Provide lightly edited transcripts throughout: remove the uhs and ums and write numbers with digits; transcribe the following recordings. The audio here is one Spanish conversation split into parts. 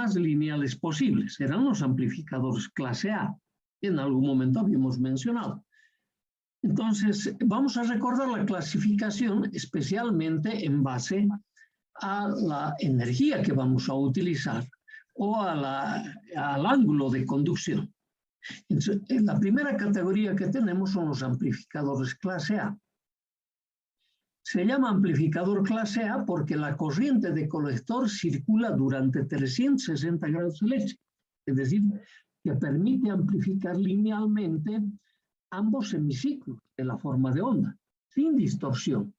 más lineales posibles. Eran los amplificadores clase A, que en algún momento habíamos mencionado. Entonces, vamos a recordar la clasificación especialmente en base a la energía que vamos a utilizar o al ángulo de conducción. Entonces, la primera categoría que tenemos son los amplificadores clase A. Se llama amplificador clase A porque la corriente de colector circula durante 360 grados eléctricos, es decir, que permite amplificar linealmente ambos hemiciclos de la forma de onda, sin distorsión.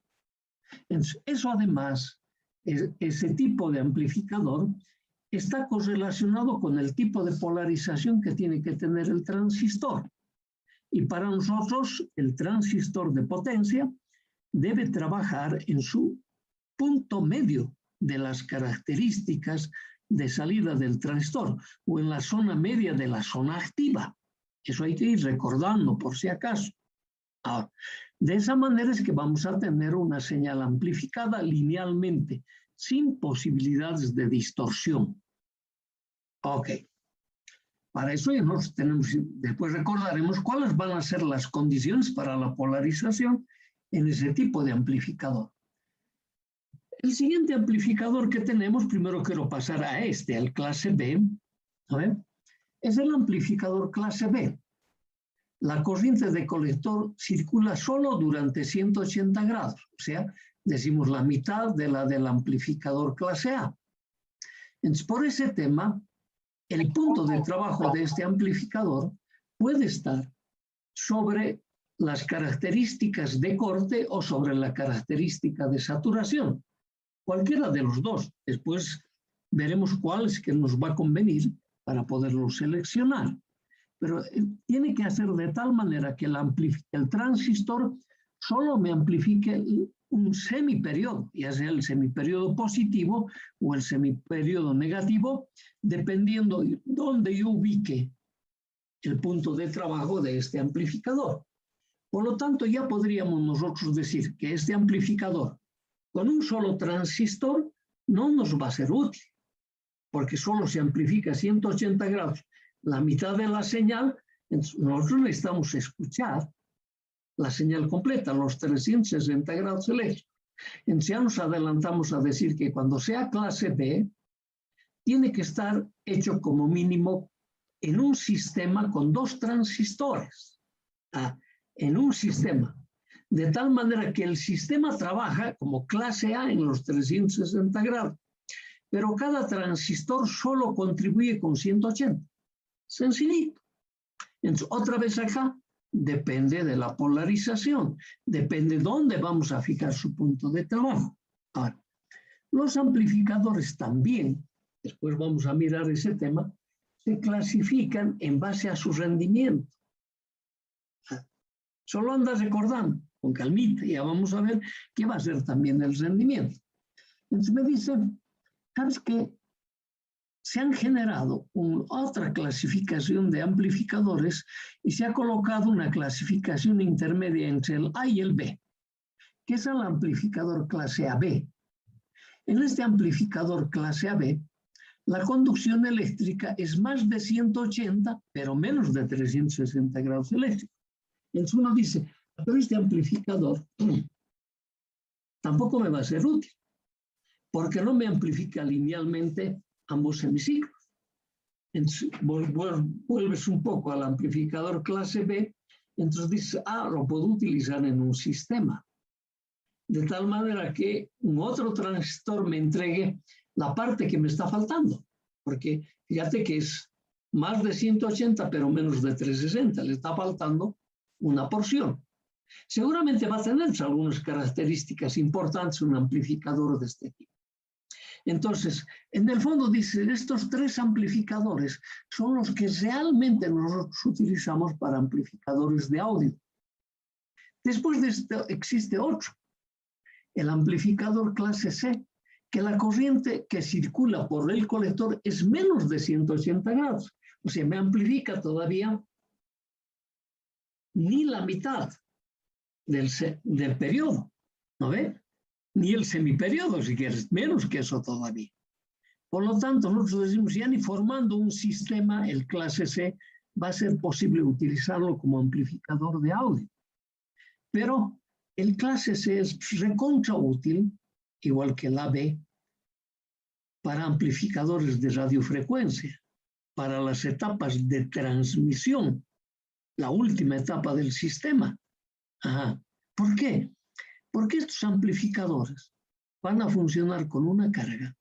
Entonces, eso además, ese tipo de amplificador está correlacionado con el tipo de polarización que tiene que tener el transistor. Y para nosotros, el transistor de potencia debe trabajar en su punto medio de las características de salida del transistor o en la zona media de la zona activa. Eso hay que ir recordando por si acaso. Ahora, de esa manera es que vamos a tener una señal amplificada linealmente, sin posibilidades de distorsión. Ok. Para eso nos tenemos, después recordaremos cuáles van a ser las condiciones para la polarización en ese tipo de amplificador. El siguiente amplificador que tenemos, primero quiero pasar a al clase B, ¿sabe? Es el amplificador clase B. La corriente de colector circula solo durante 180 grados, o sea, decimos la mitad de la del amplificador clase A. Entonces, por ese tema, el punto de trabajo de este amplificador puede estar sobre las características de corte o sobre la característica de saturación. Cualquiera de los dos. Después veremos cuál es que nos va a convenir para poderlo seleccionar. Pero tiene que hacer de tal manera que el transistor solo me amplifique un semiperiodo, ya sea el semiperiodo positivo o el semiperiodo negativo, dependiendo de dónde yo ubique el punto de trabajo de este amplificador. Por lo tanto, ya podríamos nosotros decir que este amplificador con un solo transistor no nos va a ser útil, porque solo se amplifica 180 grados, la mitad de la señal. Entonces nosotros necesitamos escuchar la señal completa, los 360 grados eléctricos. Entonces ya nos adelantamos a decir que cuando sea clase B, tiene que estar hecho como mínimo en un sistema con 2 transistores. En un sistema. De tal manera que el sistema trabaja como clase A en los 360 grados, pero cada transistor solo contribuye con 180. Sencillito. Entonces, otra vez acá, depende de la polarización, depende de dónde vamos a fijar su punto de trabajo. Ahora, los amplificadores también, después vamos a mirar ese tema, se clasifican en base a su rendimiento. Solo anda recordando, con calmita, ya vamos a ver qué va a ser también el rendimiento. Entonces me dicen, ¿sabes qué? Se han generado otra clasificación de amplificadores y se ha colocado una clasificación intermedia entre el A y el B, que es el amplificador clase AB. En este amplificador clase AB, la conducción eléctrica es más de 180, pero menos de 360 grados eléctricos. Entonces uno dice, pero este amplificador tampoco me va a ser útil, porque no me amplifica linealmente ambos hemiciclos. Entonces vuelves un poco al amplificador clase B, entonces dices, lo puedo utilizar en un sistema. De tal manera que un otro transistor me entregue la parte que me está faltando, porque fíjate que es más de 180, pero menos de 360, le está faltando una porción. Seguramente va a tener algunas características importantes un amplificador de este tipo. Entonces, en el fondo dicen, estos 3 amplificadores son los que realmente nosotros utilizamos para amplificadores de audio. Después de esto existe otro, el amplificador clase C, que la corriente que circula por el colector es menos de 180 grados. O sea, me amplifica todavía ni la mitad del periodo, ¿no ve? Ni el semiperiodo, si quieres, menos que eso todavía. Por lo tanto, nosotros decimos, ya ni formando un sistema, el clase C, va a ser posible utilizarlo como amplificador de audio. Pero el clase C es recontra útil, igual que el AB, para amplificadores de radiofrecuencia, para las etapas de transmisión, la última etapa del sistema. Ajá. ¿Por qué? Porque estos amplificadores van a funcionar con una carga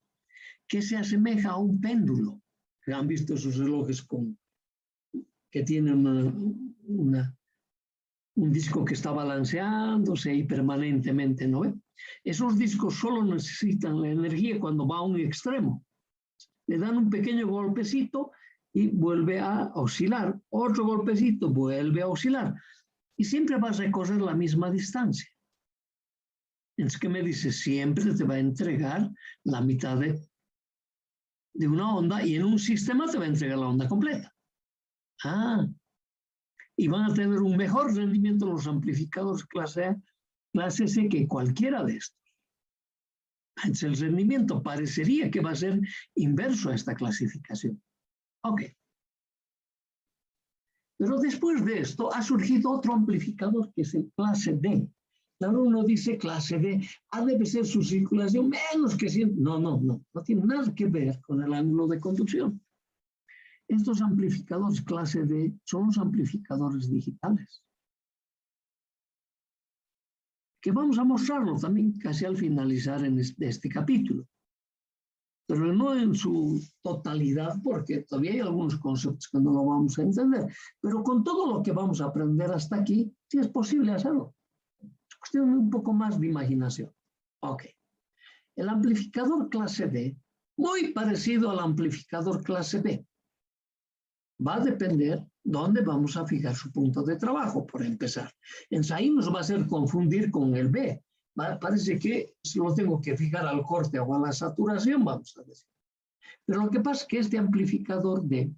que se asemeja a un péndulo. ¿Han visto esos relojes que tienen un disco que está balanceándose y permanentemente, ¿no ve? Esos discos solo necesitan la energía cuando va a un extremo. Le dan un pequeño golpecito y vuelve a oscilar. Otro golpecito, vuelve a oscilar. Y siempre va a recorrer la misma distancia. Entonces, ¿qué me dice? Siempre te va a entregar la mitad de una onda y en un sistema te va a entregar la onda completa. Y van a tener un mejor rendimiento los amplificadores clase A, clase C que cualquiera de estos. Entonces, el rendimiento parecería que va a ser inverso a esta clasificación. Ok. Pero después de esto ha surgido otro amplificador que es el clase D. Claro, uno dice clase D, debe ser su circulación menos que 100. No tiene nada que ver con el ángulo de conducción. Estos amplificadores clase D son los amplificadores digitales. Que vamos a mostrarlo también casi al finalizar este capítulo. Pero no en su totalidad, porque todavía hay algunos conceptos que no lo vamos a entender. Pero con todo lo que vamos a aprender hasta aquí, sí es posible hacerlo. Es cuestión de un poco más de imaginación. Ok. El amplificador clase D, muy parecido al amplificador clase B, va a depender dónde vamos a fijar su punto de trabajo, por empezar. Entonces ahí nos va a hacer confundir con el B. Parece que si lo tengo que fijar al corte o a la saturación, vamos a decir. Pero lo que pasa es que este amplificador D,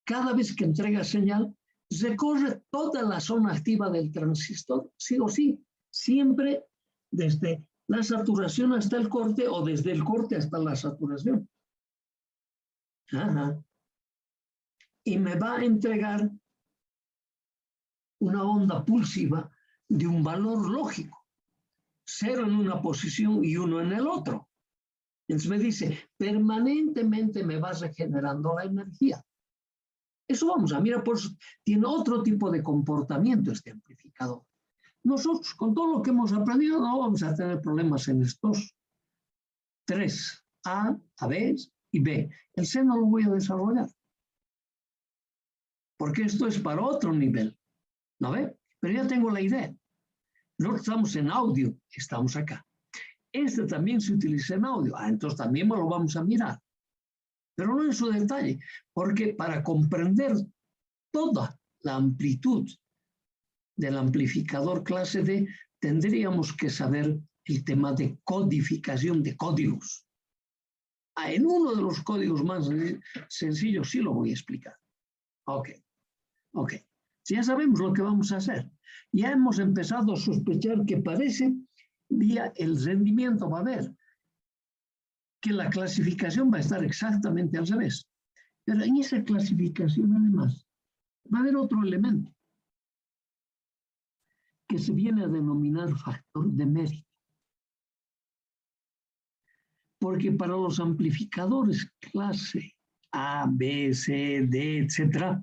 cada vez que entrega señal, recorre toda la zona activa del transistor, sí o sí, siempre desde la saturación hasta el corte o desde el corte hasta la saturación. Ajá. Y me va a entregar una onda pulsiva de un valor lógico. 0 en una posición y 1 en el otro. Entonces me dice, permanentemente me vas regenerando la energía. Eso vamos a mirar, por eso tiene otro tipo de comportamiento este amplificador. Nosotros, con todo lo que hemos aprendido, no vamos a tener problemas en estos 3, A, B y B. El C no lo voy a desarrollar. Porque esto es para otro nivel. ¿No ve? Pero ya tengo la idea. Nosotros estamos en audio, estamos acá. Este también se utiliza en audio. Entonces también lo vamos a mirar. Pero no en su detalle, porque para comprender toda la amplitud del amplificador clase D, tendríamos que saber el tema de codificación de códigos. En uno de los códigos más sencillos sí lo voy a explicar. Ok. Si ya sabemos lo que vamos a hacer, ya hemos empezado a sospechar que parece, vía el rendimiento va a haber, que la clasificación va a estar exactamente al revés. Pero en esa clasificación, además, va a haber otro elemento que se viene a denominar factor de mérito. Porque para los amplificadores clase A, B, C, D, etc.,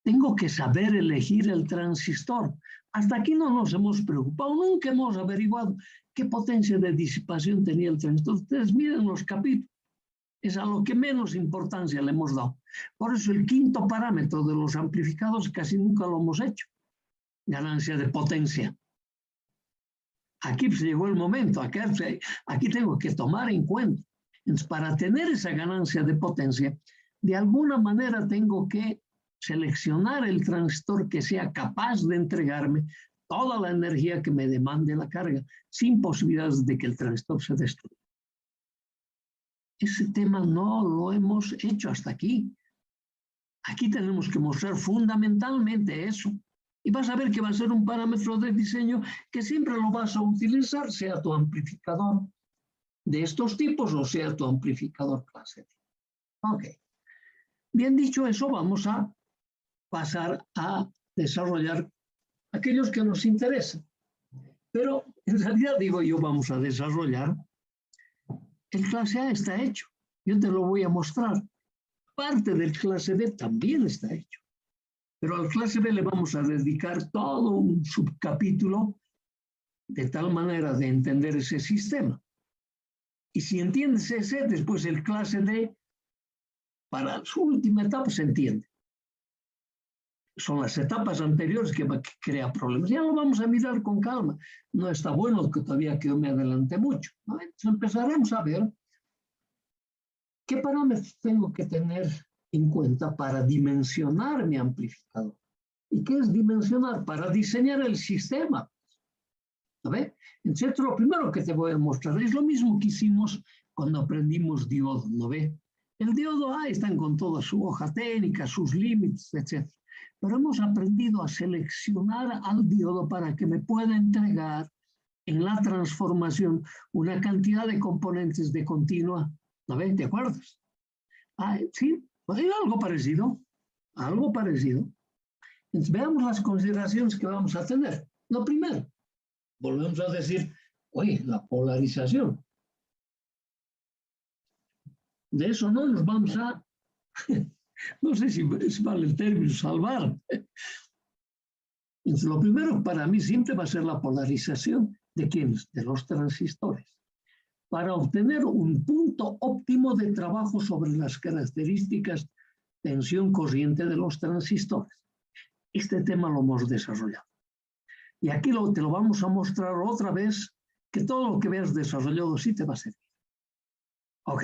tengo que saber elegir el transistor. Hasta aquí no nos hemos preocupado, nunca hemos averiguado qué potencia de disipación tenía el transistor. Ustedes miren los capítulos, es a lo que menos importancia le hemos dado. Por eso el quinto parámetro de los amplificadores casi nunca lo hemos hecho. Ganancia de potencia. Aquí se llegó el momento, aquí tengo que tomar en cuenta. Entonces, para tener esa ganancia de potencia, de alguna manera tengo que seleccionar el transistor que sea capaz de entregarme toda la energía que me demande la carga, sin posibilidades de que el transistor se destruya. Ese tema no lo hemos hecho hasta aquí. Aquí tenemos que mostrar fundamentalmente eso. Y vas a ver que va a ser un parámetro de diseño que siempre lo vas a utilizar, sea tu amplificador de estos tipos, o sea, tu amplificador clase D. Ok. Bien dicho eso, vamos a pasar a desarrollar aquellos que nos interesan. Pero en realidad, digo yo, vamos a desarrollar. El clase A está hecho. Yo te lo voy a mostrar. Parte del clase B también está hecho. Pero al clase B le vamos a dedicar todo un subcapítulo de tal manera de entender ese sistema. Y si entiendes ese, después el clase D, para su última etapa, se entiende. Son las etapas anteriores que crean problemas. Ya lo vamos a mirar con calma. No está bueno que todavía que yo me adelante mucho, ¿no? Entonces empezaremos a ver qué parámetros tengo que tener en cuenta para dimensionar mi amplificador. ¿Y qué es dimensionar? Para diseñar el sistema. ¿Ve? Entonces, lo primero que te voy a mostrar es lo mismo que hicimos cuando aprendimos diodo, ¿no ve? El diodo A está con toda su hoja técnica, sus límites, etc. Pero hemos aprendido a seleccionar al diodo para que me pueda entregar en la transformación una cantidad de componentes de continua, ¿no ve? ¿Te acuerdas? Ah, sí, pues hay algo parecido, algo parecido. Entonces, veamos las consideraciones que vamos a tener. Lo primero, volvemos a decir, oye, la polarización. De eso no nos vamos a, no sé si vale el término, salvar. Entonces, lo primero para mí siempre va a ser la polarización de ¿quiénes? De los transistores. Para obtener un punto óptimo de trabajo sobre las características tensión corriente de los transistores. Este tema lo hemos desarrollado. Y aquí te lo vamos a mostrar otra vez, que todo lo que veas desarrollado sí te va a servir. Ok.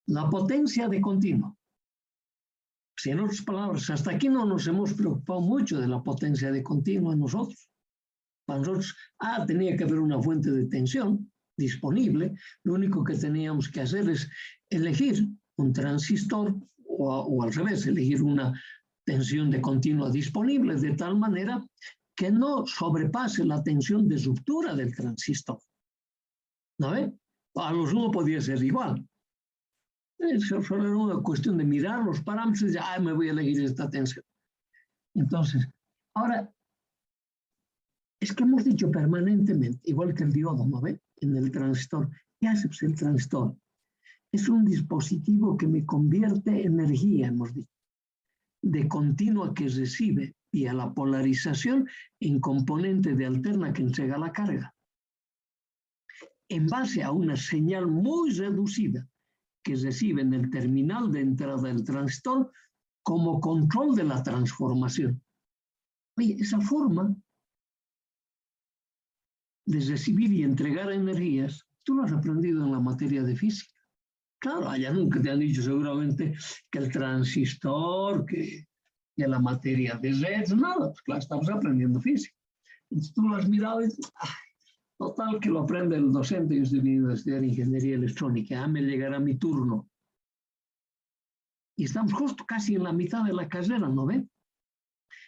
La potencia de continuo. Si en otras palabras, hasta aquí no nos hemos preocupado mucho de la potencia de continuo en nosotros. Para nosotros, tenía que haber una fuente de tensión disponible. Lo único que teníamos que hacer es elegir un transistor o al revés, elegir una tensión de continua disponible de tal manera que no sobrepase la tensión de ruptura del transistor. ¿No ve? A los uno podía ser igual. Eso solo era una cuestión de mirar los parámetros y decir, me voy a elegir esta tensión. Entonces, ahora, es que hemos dicho permanentemente, igual que el diodo, ¿no ve? En el transistor. ¿Qué hace pues, el transistor? Es un dispositivo que me convierte energía, hemos dicho, de continua que recibe vía la polarización en componente de alterna que entrega la carga. En base a una señal muy reducida que recibe en el terminal de entrada del transistor como control de la transformación. Oye, esa forma de recibir y entregar energías, tú lo has aprendido en la materia de física. Claro, allá nunca te han dicho seguramente que el transistor, que la materia de redes, nada, pues claro, estamos aprendiendo física. Entonces tú lo has mirado y dices, total que lo aprende el docente, yo estoy viniendo a estudiar ingeniería electrónica, me llegará mi turno. Y estamos justo casi en la mitad de la carrera, ¿no ven?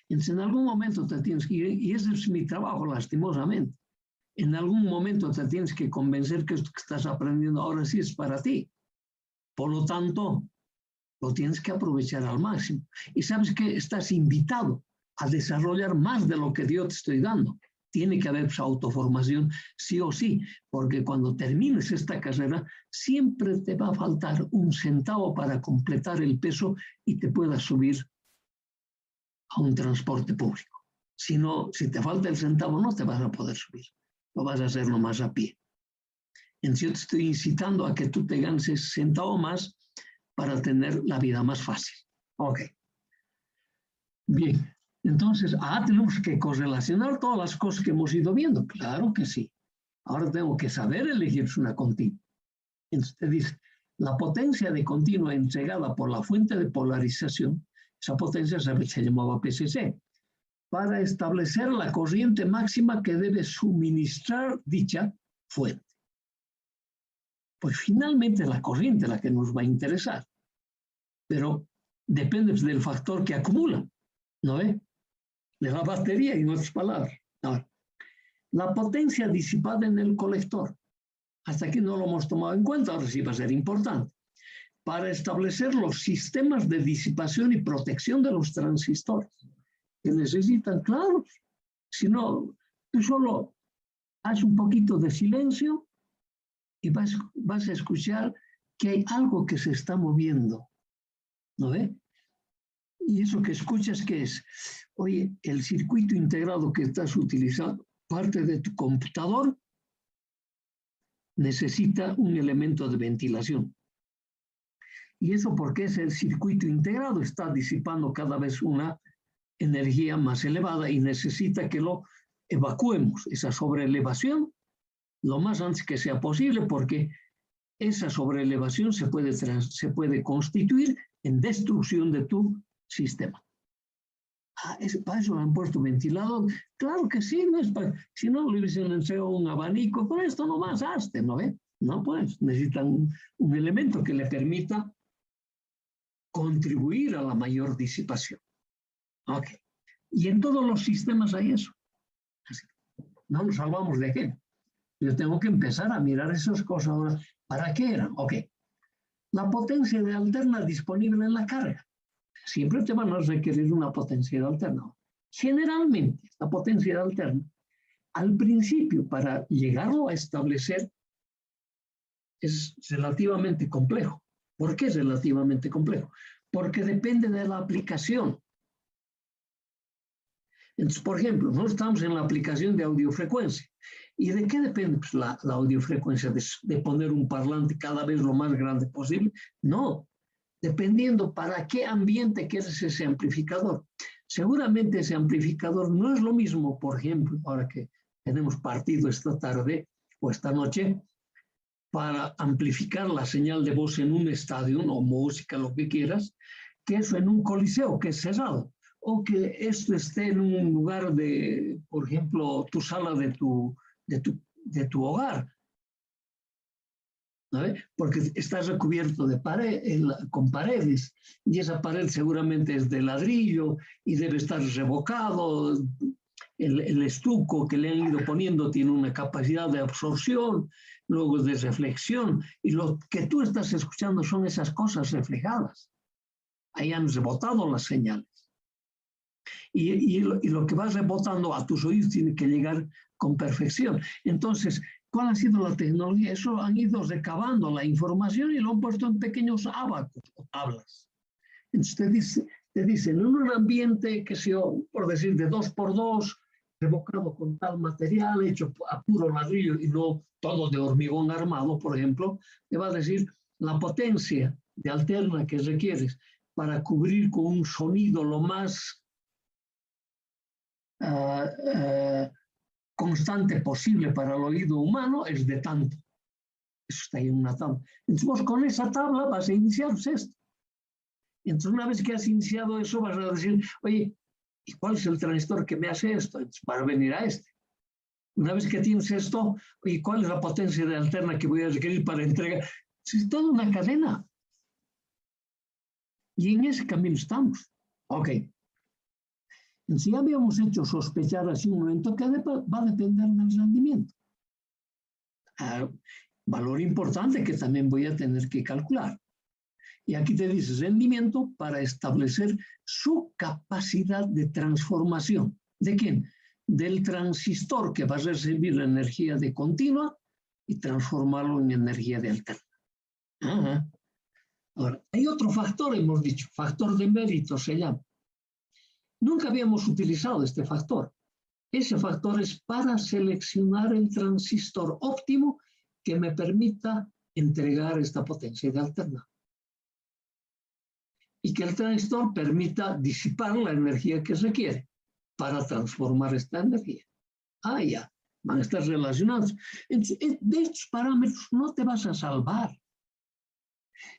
Entonces en algún momento te tienes que ir, y ese es mi trabajo, lastimosamente. En algún momento te tienes que convencer que esto que estás aprendiendo ahora sí es para ti. Por lo tanto, lo tienes que aprovechar al máximo. Y sabes que estás invitado a desarrollar más de lo que yo te estoy dando. Tiene que haber esa autoformación sí o sí, porque cuando termines esta carrera, siempre te va a faltar un centavo para completar el peso y te puedas subir a un transporte público. Si te falta el centavo, no te vas a poder subir. Lo vas a hacer nomás a pie. Entonces yo te estoy incitando a que tú te ganes ese centavo más para tener la vida más fácil. Ok. Bien. Entonces, tenemos que correlacionar todas las cosas que hemos ido viendo. Claro que sí. Ahora tengo que saber elegir una continua. Entonces te dice, la potencia de continua entregada por la fuente de polarización, esa potencia se llamaba PCC, para establecer la corriente máxima que debe suministrar dicha fuente. Pues finalmente es la corriente la que nos va a interesar, pero depende del factor que acumula, ¿no ve? De la batería, en otras palabras. Ahora, la potencia disipada en el colector. Hasta aquí no lo hemos tomado en cuenta, ahora sí va a ser importante. Para establecer los sistemas de disipación y protección de los transistores, que necesitan, claro, si no, tú solo haz un poquito de silencio y vas a escuchar que hay algo que se está moviendo, ¿no ve? Y eso que escuchas, ¿qué es? Oye, el circuito integrado que estás utilizando, parte de tu computador, necesita un elemento de ventilación. Y eso porque es el circuito integrado, está disipando cada vez una energía más elevada y necesita que lo evacuemos, esa sobreelevación, lo más antes que sea posible, porque esa sobreelevación se puede constituir en destrucción de tu sistema. ¿Para eso lo han puesto ventilador? Claro que sí, no es para, si no le hubiesen enseñado un abanico, con esto nomás hazte, ¿no ve? No, pues necesitan un elemento que le permita contribuir a la mayor disipación. Ok. Y en todos los sistemas hay eso. Así, no nos salvamos de qué. Yo tengo que empezar a mirar esas cosas ahora. ¿Para qué eran? Ok. La potencia de alterna disponible en la carga. Siempre te van a requerir una potencia alterna. Generalmente, esta potencia alterna, al principio, para llegarlo a establecer, es relativamente complejo. ¿Por qué es relativamente complejo? Porque depende de la aplicación. Entonces, por ejemplo, nosotros estamos en la aplicación de audiofrecuencia. ¿Y de qué depende pues, la audiofrecuencia? ¿De poner un parlante cada vez lo más grande posible? No, dependiendo para qué ambiente quieres ese amplificador. Seguramente ese amplificador no es lo mismo, por ejemplo, ahora que tenemos partido esta tarde o esta noche, para amplificar la señal de voz en un estadio o música, lo que quieras, que eso en un coliseo que es cerrado, o que esto esté en un lugar de, por ejemplo, tu sala de tu hogar, ¿sabe? Porque está recubierto de con paredes, y esa pared seguramente es de ladrillo y debe estar revocado. El estuco que le han ido poniendo tiene una capacidad de absorción, luego de reflexión, y lo que tú estás escuchando son esas cosas reflejadas. Ahí han rebotado las señales. Y lo que va rebotando a tus oídos tiene que llegar con perfección. Entonces, ¿cuál ha sido la tecnología? Eso han ido recabando la información y lo han puesto en pequeños ábacos o tablas. Entonces te dicen, en un ambiente que sea, por decir, de 2x2, revocado con tal material, hecho a puro ladrillo y no todo de hormigón armado, por ejemplo, te va a decir la potencia de alterna que requieres para cubrir con un sonido lo más constante posible para el oído humano es de tanto. Eso está ahí en una tabla. Entonces vos con esa tabla vas a iniciar esto. Entonces una vez que has iniciado eso vas a decir, oye, ¿y cuál es el transistor que me hace esto? Entonces, para venir a este. Una vez que tienes esto, oye, ¿cuál es la potencia de alterna que voy a requerir para entregar? Es toda una cadena. Y en ese camino estamos. Ok. Si habíamos hecho sospechar hace un momento que va a depender del rendimiento. Valor importante que también voy a tener que calcular. Y aquí te dice rendimiento para establecer su capacidad de transformación. ¿De quién? Del transistor que va a recibir la energía de continua y transformarlo en energía de alterna. Ajá. Ahora, hay otro factor, hemos dicho, factor de mérito se llama. Nunca habíamos utilizado este factor. Ese factor es para seleccionar el transistor óptimo que me permita entregar esta potencia de alterna. Y que el transistor permita disipar la energía que requiere para transformar esta energía. Ya, van a estar relacionados. Entonces, de estos parámetros no te vas a salvar.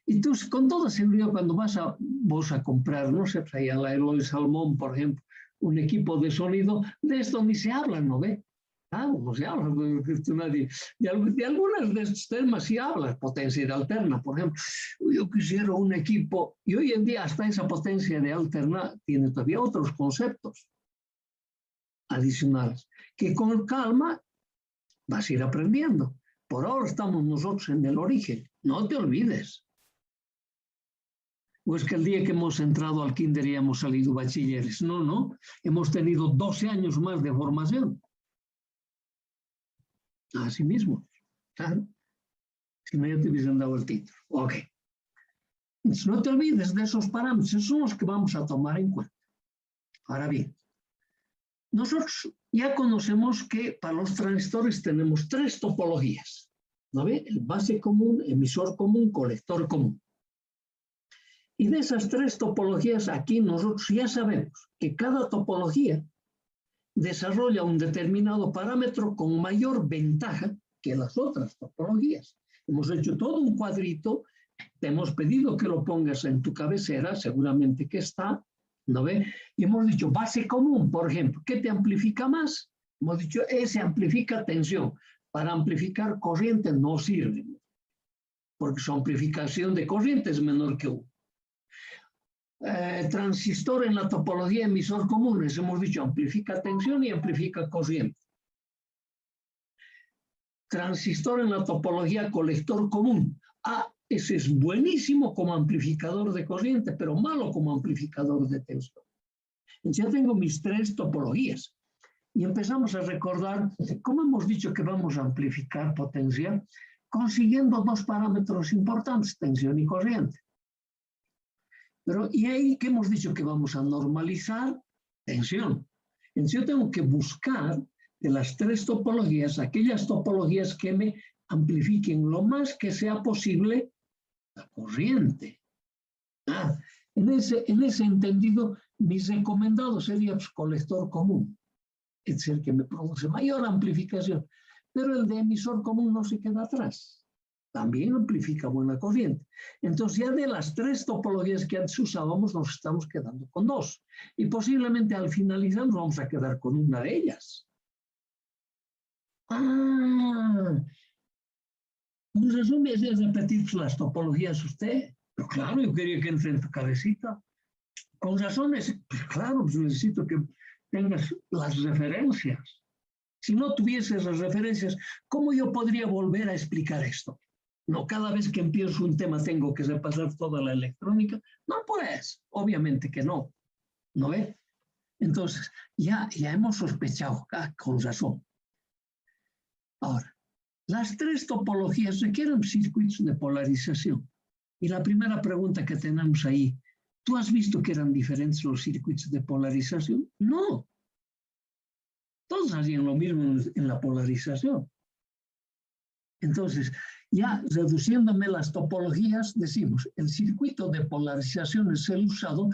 Entonces, con toda seguridad, cuando vos a comprar, no sé, ahí a la Eloy Salmón, por ejemplo, un equipo de sonido, de esto ni se habla, ¿no ve? No se habla. De algunas de estos temas sí habla, potencia de alterna, por ejemplo. Yo quisiera un equipo, y hoy en día hasta esa potencia de alterna tiene todavía otros conceptos. adicionales, que con calma vas a ir aprendiendo. Por ahora estamos nosotros en el origen, no te olvides. O es que el día que hemos entrado al kinder ya hemos salido bachilleres. No, no, hemos tenido 12 años más de formación. Así mismo, claro. Si no, ya te hubiesen dado el título. Ok. Entonces, no te olvides de esos parámetros, esos son los que vamos a tomar en cuenta. Ahora bien, nosotros ya conocemos que para los transistores tenemos 3 topologías, ¿no ve? El base común, emisor común, colector común. Y de esas 3 topologías, aquí nosotros ya sabemos que cada topología desarrolla un determinado parámetro con mayor ventaja que las otras topologías. Hemos hecho todo un cuadrito, te hemos pedido que lo pongas en tu cabecera, seguramente que está, ¿no ve? Y hemos dicho base común, por ejemplo, ¿qué te amplifica más? Hemos dicho, ese amplifica tensión. Para amplificar corriente no sirve, porque su amplificación de corriente es menor que 1. Transistor en la topología emisor común, les hemos dicho, amplifica tensión y amplifica corriente. Transistor en la topología colector común. Ese es buenísimo como amplificador de corriente, pero malo como amplificador de tensión. Entonces ya tengo mis 3 topologías. Y empezamos a recordar cómo hemos dicho que vamos a amplificar potencia, consiguiendo 2 parámetros importantes, tensión y corriente. Pero, ¿y ahí qué hemos dicho que vamos a normalizar? Tensión. Entonces yo tengo que buscar de las 3 topologías, aquellas topologías que me amplifiquen lo más que sea posible la corriente. En ese entendido, mi recomendado sería pues, colector común. Es el que me produce mayor amplificación. Pero el de emisor común no se queda atrás. También amplifica buena corriente. Entonces ya de las 3 topologías que antes usábamos, nos estamos quedando con 2. Y posiblemente al finalizar nos vamos a quedar con una de ellas. Pues eso me hace repetir las topologías usted. Pero claro, yo quería que entre en tu cabecita. Con razones, pues claro, pues necesito que tengas las referencias. Si no tuvieses las referencias, ¿cómo yo podría volver a explicar esto? No, cada vez que empiezo un tema tengo que repasar toda la electrónica. No, pues, obviamente que no. ¿No ve? Entonces, ya hemos sospechado, con razón. Ahora, las 3 topologías requieren circuitos de polarización. Y la primera pregunta que tenemos ahí, ¿tú has visto que eran diferentes los circuitos de polarización? No. Todos hacían lo mismo en la polarización. Entonces, ya reduciéndome las topologías, decimos, el circuito de polarización es el usado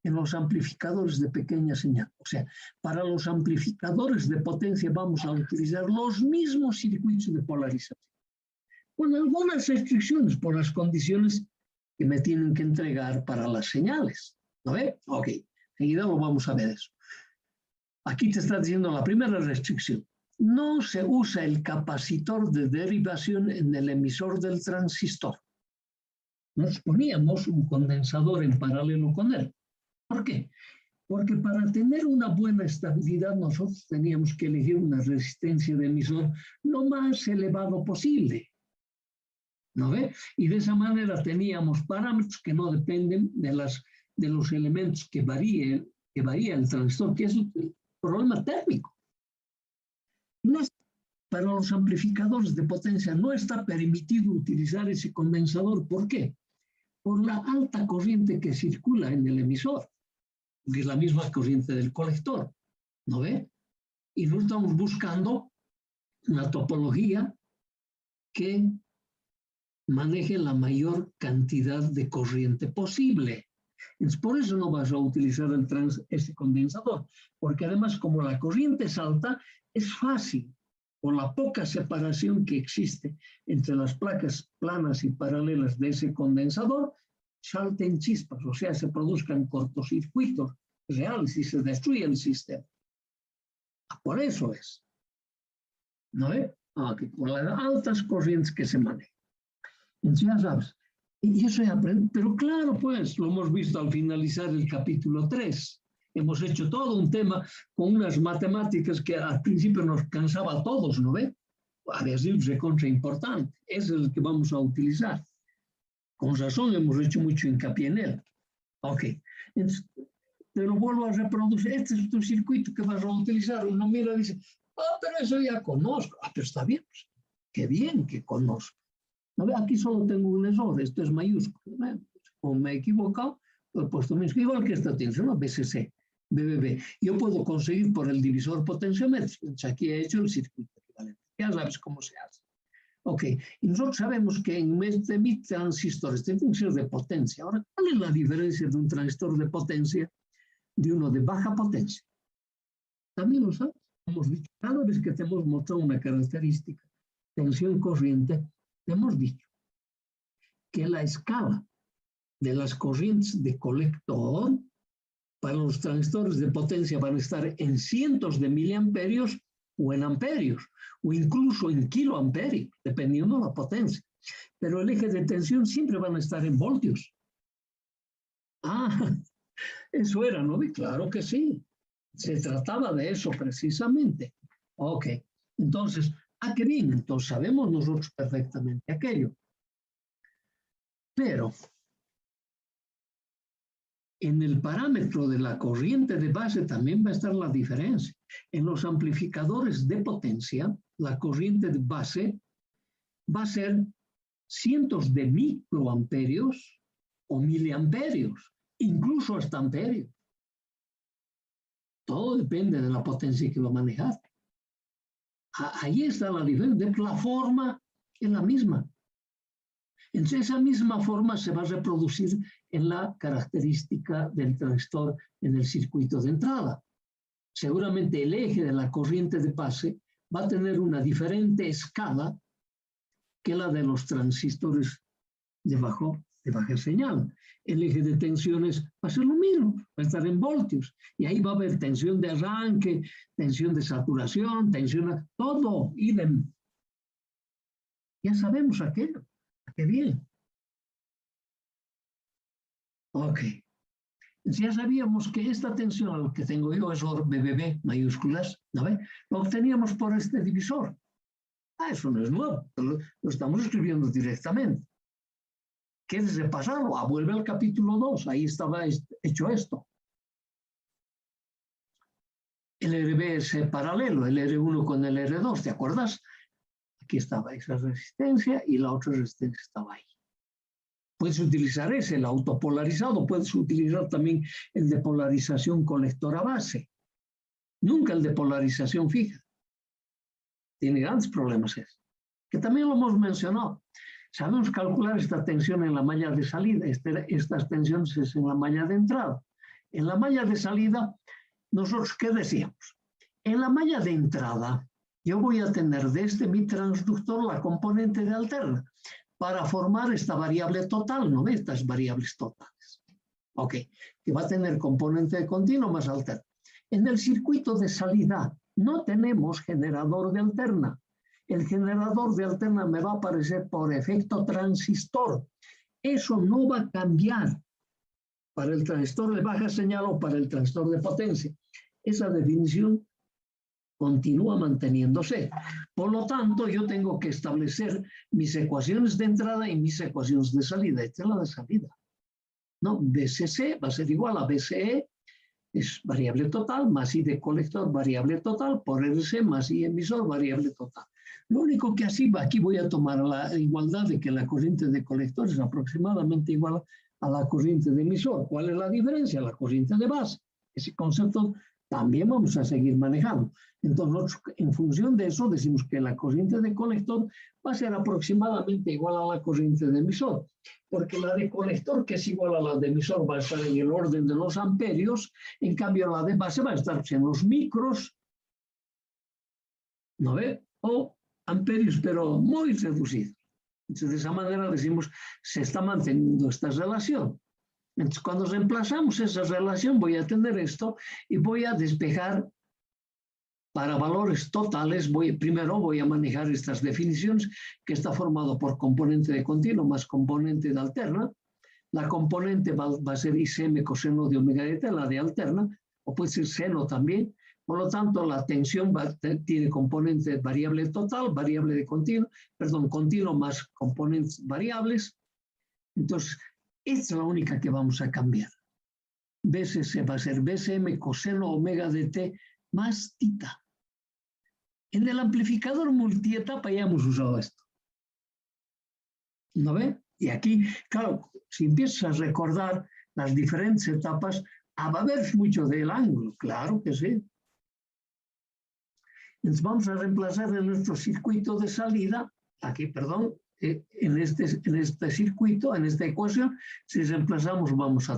en los amplificadores de pequeña señal. O sea, para los amplificadores de potencia vamos a utilizar los mismos circuitos de polarización, con algunas restricciones por las condiciones que me tienen que entregar para las señales. ¿No ve? Ok, enseguida lo vamos a ver eso. Aquí te está diciendo la primera restricción. No se usa el capacitor de derivación en el emisor del transistor. Nos poníamos un condensador en paralelo con él. ¿Por qué? Porque para tener una buena estabilidad nosotros teníamos que elegir una resistencia de emisor lo más elevado posible. ¿No ve? Y de esa manera teníamos parámetros que no dependen de los elementos que varía el transistor, que es el problema térmico. Para los amplificadores de potencia no está permitido utilizar ese condensador. ¿Por qué? Por la alta corriente que circula en el emisor, que es la misma corriente del colector. ¿No ve? Y nosotros estamos buscando una topología que maneje la mayor cantidad de corriente posible. Entonces, por eso no vas a utilizar ese condensador, porque además como la corriente es alta, es fácil, por la poca separación que existe entre las placas planas y paralelas de ese condensador, salten chispas, o sea, se produzcan cortocircuitos reales y se destruye el sistema. Por eso es. ¿No es? Por las altas corrientes que se manejan. Entonces ya sabes, y eso ya aprende, pero claro, pues, lo hemos visto al finalizar el capítulo 3. hemos hecho todo un tema con unas matemáticas que al principio nos cansaba a todos, ¿no ve? A veces es contra importante, es el que vamos a utilizar. Con razón hemos hecho mucho hincapié en él. Ok, entonces, te lo vuelvo a reproducir, este es tu circuito que vas a utilizar. Uno mira y dice, pero eso ya conozco. Pero está bien, pues, qué bien que conozco. ¿No ve? Aquí solo tengo un error, esto es mayúsculo. Como me he equivocado, lo he puesto minúsculo, igual que esta tiene, ¿no? BCC, BBB. Yo puedo conseguir por el divisor potenciómetro. Entonces aquí he hecho el circuito equivalente. Ya sabes cómo se hace. Ok, y nosotros sabemos que en vez de mi transistores tienen que ser de potencia. Ahora, ¿cuál es la diferencia de un transistor de potencia de uno de baja potencia? También lo sabes. Hemos dicho, cada vez que te hemos mostrado una característica, tensión corriente, te hemos dicho que la escala de las corrientes de colector para los transistores de potencia van a estar en cientos de miliamperios o en amperios, o incluso en kiloamperios, dependiendo de la potencia. Pero el eje de tensión siempre van a estar en voltios. Ah, eso era, ¿no? Y claro que sí. Se trataba de eso precisamente. Ok, entonces, qué bien, entonces sabemos nosotros perfectamente aquello. Pero en el parámetro de la corriente de base también va a estar la diferencia. En los amplificadores de potencia, la corriente de base va a ser cientos de microamperios o miliamperios, incluso hasta amperios. Todo depende de la potencia que lo manejaste. Ahí está la diferencia. La forma es la misma. Entonces, esa misma forma se va a reproducir en la característica del transistor en el circuito de entrada. Seguramente el eje de la corriente de base va a tener una diferente escala que la de los transistores de baja señal. El eje de tensiones va a ser lo mismo, va a estar en voltios. Y ahí va a haber tensión de arranque, tensión de saturación, tensión, todo, idem. Ya sabemos aquello. ¡Qué bien! Ok. Ya sabíamos que esta tensión que tengo yo es BBB mayúsculas, ¿no ve? Lo obteníamos por este divisor. Eso no es nuevo, lo estamos escribiendo directamente. ¿Quieres repasarlo? Vuelve al capítulo 2, ahí estaba hecho esto. El RB es paralelo, el R1 con el R2, ¿te acuerdas? Aquí estaba esa resistencia y la otra resistencia estaba ahí. Puedes utilizar ese, el autopolarizado, puedes utilizar también el de polarización colectora base. Nunca el de polarización fija. Tiene grandes problemas ese, que también lo hemos mencionado. Sabemos calcular esta tensión en la malla de salida, estas tensiones es en la malla de entrada. En la malla de salida, nosotros, ¿qué decíamos? En la malla de entrada, yo voy a tener desde mi transductor la componente de alterna para formar esta variable total, ¿no? Estas variables totales. Ok, que va a tener componente de continuo más alterna. En el circuito de salida no tenemos generador de alterna. El generador de alterna me va a aparecer por efecto transistor. Eso no va a cambiar para el transistor de baja señal o para el transistor de potencia. Esa definición continúa manteniéndose. Por lo tanto, yo tengo que establecer mis ecuaciones de entrada y mis ecuaciones de salida. Esta es la de salida. ¿No? BCC va a ser igual a BCE, es variable total, más I de colector, variable total, por RC más I emisor, variable total. Lo único que así va, aquí voy a tomar la igualdad de que la corriente de colector es aproximadamente igual a la corriente de emisor. ¿Cuál es la diferencia? La corriente de base. Ese concepto también vamos a seguir manejando. Entonces, nosotros, en función de eso, decimos que la corriente de colector va a ser aproximadamente igual a la corriente de emisor, porque la de colector, que es igual a la de emisor, va a estar en el orden de los amperios, en cambio la de base va a estar en los micros, ¿no ve? O amperios, pero muy reducidos. Entonces, de esa manera decimos, se está manteniendo esta relación. Entonces, cuando reemplazamos esa relación, voy a tener esto y voy a despejar para valores totales. Primero voy a manejar estas definiciones, que está formado por componente de continuo más componente de alterna. La componente va a ser ICM coseno de omega de t, la de alterna, o puede ser seno también. Por lo tanto, la tensión tiene componente variable total, variable de continuo, perdón, continuo más componentes variables. Entonces, esta es la única que vamos a cambiar. BSC va a ser BSM coseno omega de t más tita. En el amplificador multietapa ya hemos usado esto. ¿No ve? Y aquí, claro, si empiezas a recordar las diferentes etapas, va a haber mucho del ángulo, claro que sí. Entonces vamos a reemplazar en nuestro circuito de salida, aquí, perdón, en este circuito, en esta ecuación, si reemplazamos vamos a